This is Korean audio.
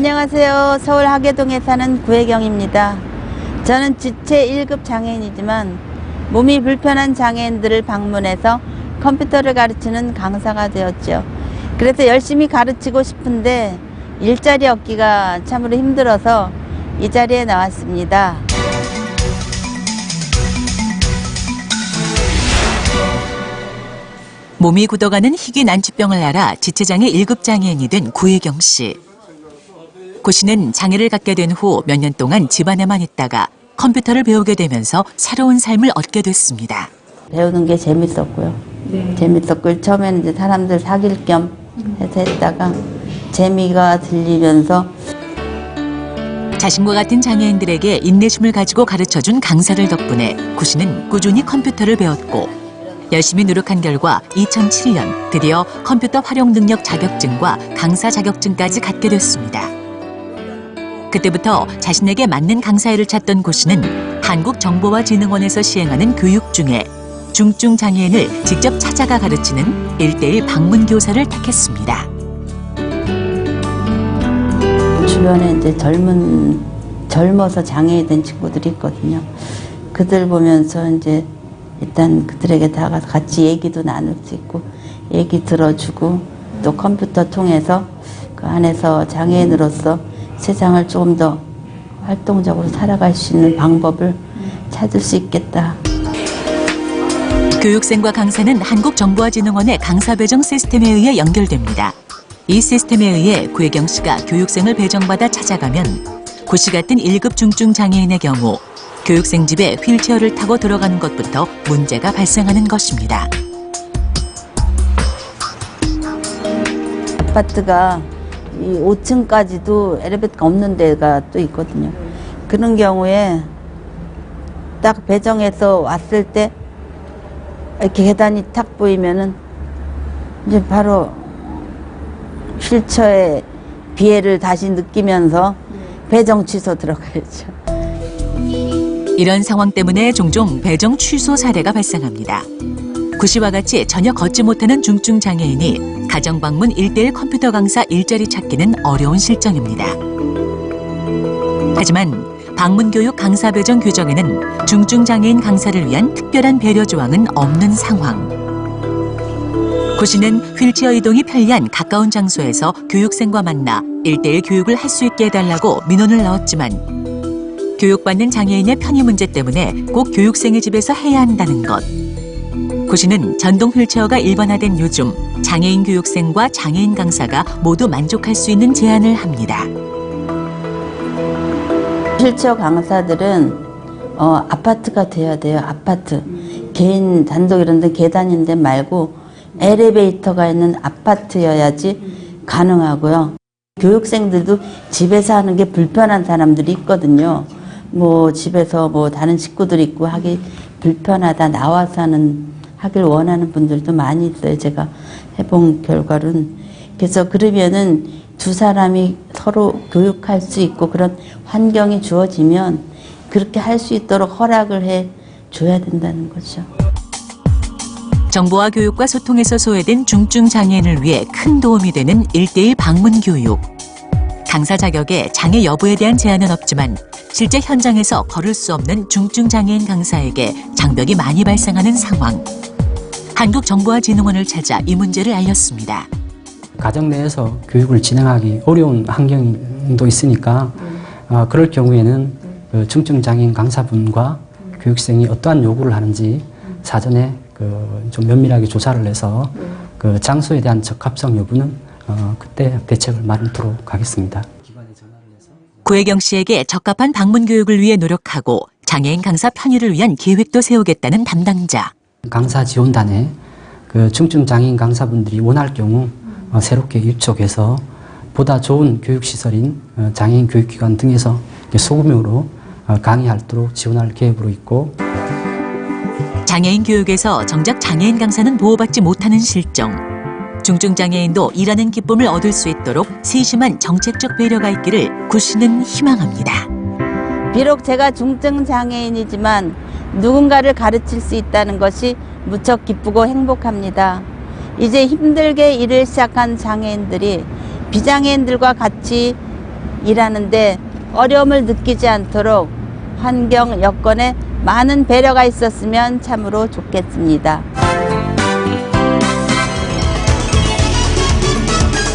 안녕하세요. 서울 하계동에 사는 구혜경입니다. 저는 지체 1급 장애인이지만 몸이 불편한 장애인들을 방문해서 컴퓨터를 가르치는 강사가 되었죠. 그래서 열심히 가르치고 싶은데 일자리 얻기가 참으로 힘들어서 이 자리에 나왔습니다. 몸이 굳어가는 희귀 난치병을 앓아 지체장애 1급 장애인이 된 구혜경 씨. 고 씨는 장애를 갖게 된 후 몇 년 동안 집안에만 있다가 컴퓨터를 배우게 되면서 새로운 삶을 얻게 됐습니다. 배우는 게 재밌었고요. 재밌었고 처음에는 이제 사람들 사귈 겸 해서 했다가 재미가 들리면서 자신과 같은 장애인들에게 인내심을 가지고 가르쳐준 강사들 덕분에 고 씨는 꾸준히 컴퓨터를 배웠고 열심히 노력한 결과 2007년 드디어 컴퓨터 활용 능력 자격증과 강사 자격증까지 갖게 됐습니다. 그때부터 자신에게 맞는 강사 일을 찾던 고 씨는 한국정보화진흥원에서 시행하는 교육 중에 중증 장애인을 직접 찾아가 가르치는 1:1 방문 교사를 택했습니다. 주변에 이제 젊어서 장애인 된 친구들이 있거든요. 그들 보면서 이제 일단 그들에게 다가가서 같이 얘기도 나눌 수 있고 얘기 들어주고 또 컴퓨터 통해서 그 안에서 장애인으로서 세상을 조금 더 활동적으로 살아갈 수 있는 방법을 찾을 수 있겠다. 교육생과 강사는 한국정보화진흥원의 강사 배정 시스템에 의해 연결됩니다. 이 시스템에 의해 구혜경 씨가 교육생을 배정받아 찾아가면 고 씨 같은 1급 중증 장애인의 경우 교육생 집에 휠체어를 타고 들어가는 것부터 문제가 발생하는 것입니다. 아파트가 이 5층까지도 엘리베이터가 없는 데가 또 있거든요. 그런 경우에 딱 배정해서 왔을 때 이렇게 계단이 탁 보이면은 이제 바로 휠체어의 비애를 다시 느끼면서 배정 취소 들어가야죠. 이런 상황 때문에 종종 배정 취소 사례가 발생합니다. 구 씨와 같이 전혀 걷지 못하는 중증 장애인이 가정방문 1:1 컴퓨터 강사 일자리 찾기는 어려운 실정입니다. 하지만 방문교육 강사 배정 규정에는 중증 장애인 강사를 위한 특별한 배려 조항은 없는 상황. 구 씨는 휠체어 이동이 편리한 가까운 장소에서 교육생과 만나 1:1 교육을 할 수 있게 해달라고 민원을 넣었지만 교육받는 장애인의 편의 문제 때문에 꼭 교육생의 집에서 해야 한다는 것. 고 씨는 전동 휠체어가 일반화된 요즘 장애인 교육생과 장애인 강사가 모두 만족할 수 있는 제안을 합니다. 휠체어 강사들은 아파트가 돼야 돼요. 아파트. 개인 단독 이런 데 계단인 데 말고 엘리베이터가 있는 아파트여야지 가능하고요. 교육생들도 집에서 하는 게 불편한 사람들이 있거든요. 뭐 집에서 뭐 다른 식구들 있고 하기 불편하다 나와서 하길 원하는 분들도 많이 있어요. 제가 해본 결과는. 그래서 그러면은 두 사람이 서로 교육할 수 있고 그런 환경이 주어지면 그렇게 할 수 있도록 허락을 해 줘야 된다는 거죠. 정보화 교육과 소통에서 소외된 중증 장애인을 위해 큰 도움이 되는 1:1 방문 교육. 강사 자격에 장애 여부에 대한 제한은 없지만 실제 현장에서 걸을 수 없는 중증 장애인 강사에게 장벽이 많이 발생하는 상황. 한국정보화진흥원을 찾아 이 문제를 알렸습니다. 가정 내에서 교육을 진행하기 어려운 환경도 있으니까 그럴 경우에는 그 중증 장애인 강사분과 교육생이 어떠한 요구를 하는지 사전에 좀 면밀하게 조사를 해서 그 장소에 대한 적합성 여부는 그때 대책을 마련토록 하겠습니다. 구혜경 씨에게 적합한 방문 교육을 위해 노력하고 장애인 강사 편의를 위한 계획도 세우겠다는 담당자. 강사 지원단에 그 중증 장애인 강사분들이 원할 경우 새롭게 입촉해서 보다 좋은 교육시설인 장애인 교육기관 등에서 소규모로 강의하도록 지원할 계획으로 있고 장애인 교육에서 정작 장애인 강사는 보호받지 못하는 실정. 중증 장애인도 일하는 기쁨을 얻을 수 있도록 세심한 정책적 배려가 있기를 구 씨는 희망합니다. 비록 제가 중증 장애인이지만 누군가를 가르칠 수 있다는 것이 무척 기쁘고 행복합니다. 이제 힘들게 일을 시작한 장애인들이 비장애인들과 같이 일하는데 어려움을 느끼지 않도록 환경 여건에 많은 배려가 있었으면 참으로 좋겠습니다.